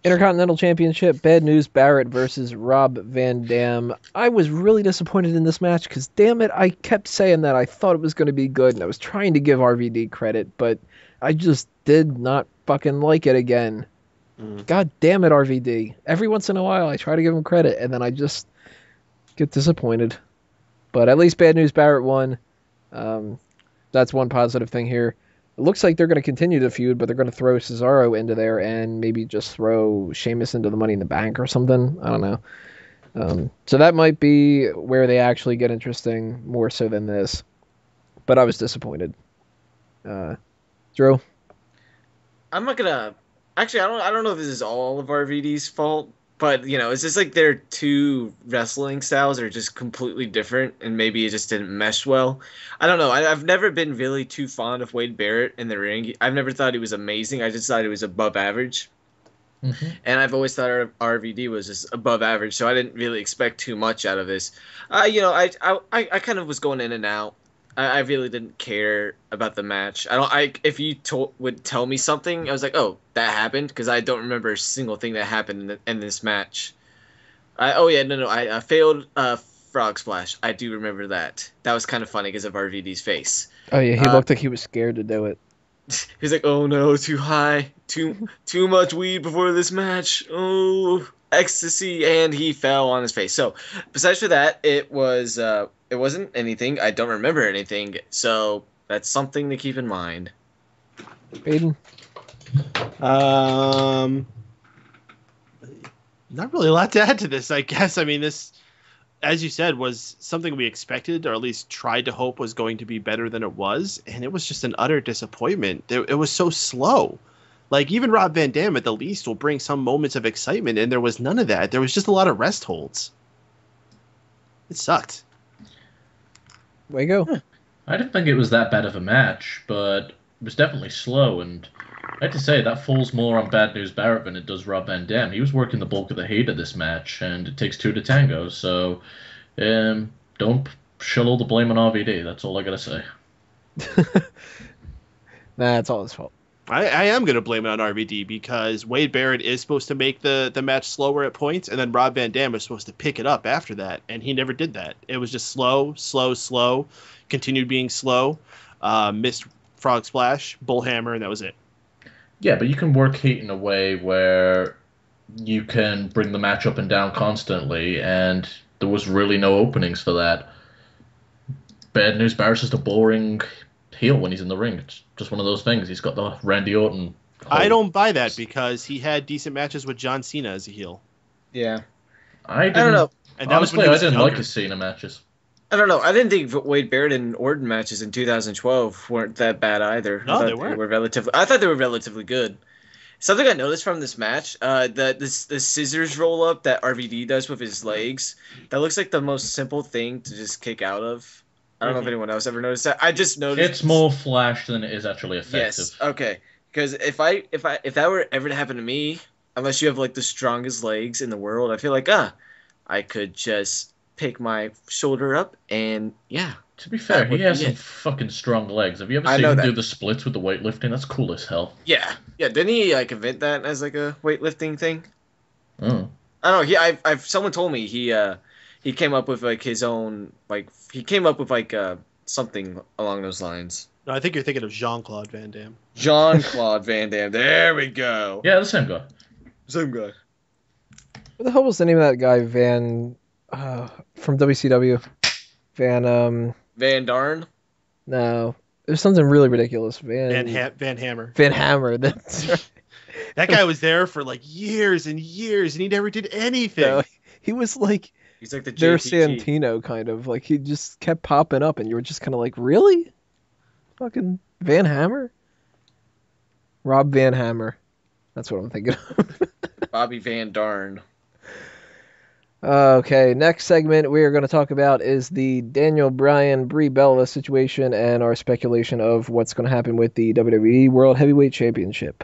Intercontinental Championship, Bad News Barrett versus Rob Van Dam. I was really disappointed in this match because, damn it, I kept saying that I thought it was going to be good and I was trying to give RVD credit, but I just did not fucking like it again. God damn it, RVD. Every once in a while I try to give him credit and then I just get disappointed. But at least Bad News Barrett won. That's one positive thing here. It looks like they're going to continue the feud, but they're going to throw Cesaro into there and maybe just throw Sheamus into the Money in the Bank or something. I don't know. So that might be where they actually get interesting more so than this. But I was disappointed. Drew? I'm not gonna. Actually, I don't know if this is all of RVD's fault, but it's just like their two wrestling styles are just completely different, and maybe it just didn't mesh well. I don't know. I've never been really too fond of Wade Barrett in the ring. I've never thought he was amazing. I just thought he was above average. Mm-hmm. And I've always thought RVD was just above average, so I didn't really expect too much out of this. I kind of was going in and out. I really didn't care about the match. If you would tell me something, I was like, oh, that happened, because I don't remember a single thing that happened in this match. I failed frog splash. I do remember that. That was kind of funny because of RVD's face. Oh yeah, he looked like he was scared to do it. He's like, oh no, too high, too much weed before this match. Oh, ecstasy, and he fell on his face. So, besides for that, it wasn't anything. I don't remember anything. So that's something to keep in mind. Aiden? Not really a lot to add to this, I guess. I mean, this, as you said, was something we expected, or at least tried to hope was going to be better than it was, and it was just an utter disappointment. It was so slow. Like, even Rob Van Dam, at the least, will bring some moments of excitement, and there was none of that. There was just a lot of rest holds. It sucked. Way go. I didn't think it was that bad of a match, but it was definitely slow, and I have to say, that falls more on Bad News Barrett than it does Rob Van Dam. He was working the bulk of the heat of this match, and it takes two to tango, so don't shill all the blame on RVD. That's all I gotta say. Nah, it's all his fault. I am going to blame it on RVD, because Wade Barrett is supposed to make the match slower at points, and then Rob Van Dam was supposed to pick it up after that, and he never did that. It was just slow, continued being slow, missed frog splash, bullhammer, and that was it. Yeah, but you can work heat in a way where you can bring the match up and down constantly, and there was really no openings for that. Bad News Barrett's just a boring heel when he's in the ring. It's just one of those things. He's got the Randy Orton. I don't buy that, because he had decent matches with John Cena as a heel. Yeah. I don't know. And honestly, I didn't like his Cena matches. I don't know. I didn't think Wade Barrett and Orton matches in 2012 weren't that bad either. No, they weren't. I thought they were relatively good. Something I noticed from this match, the scissors roll up that RVD does with his legs, that looks like the most simple thing to just kick out of. I don't know if anyone else ever noticed that. I just noticed it's more flash than it is actually effective. Yes. Okay. Because if that were ever to happen to me, unless you have like the strongest legs in the world, I feel like I could just pick my shoulder up and yeah. To be fair, he has some fucking strong legs. Have you ever seen him do the splits with the weightlifting? That's cool as hell. Yeah. Yeah. Didn't he like invent that as like a weightlifting thing? Oh. I don't know. I've someone told me he came up with like his own something along those lines. No, I think you're thinking of Jean-Claude Van Damme. Jean-Claude Van Damme. There we go. Yeah, the same guy. Same guy. What the hell was the name of that guy? From WCW. Van Darn? No. There's something really ridiculous. Van Hammer. Van Hammer. That's right. That guy was there for like years and years, and he never did anything. No, he was like... He's like the their Santino, kind of. Like, he just kept popping up, and you were just kind of like, really? Fucking Van Hammer? Rob Van Hammer. That's what I'm thinking of. Bobby Van Darn. Okay, next segment we are going to talk about is the Daniel Bryan Brie Bella situation and our speculation of what's going to happen with the WWE World Heavyweight Championship.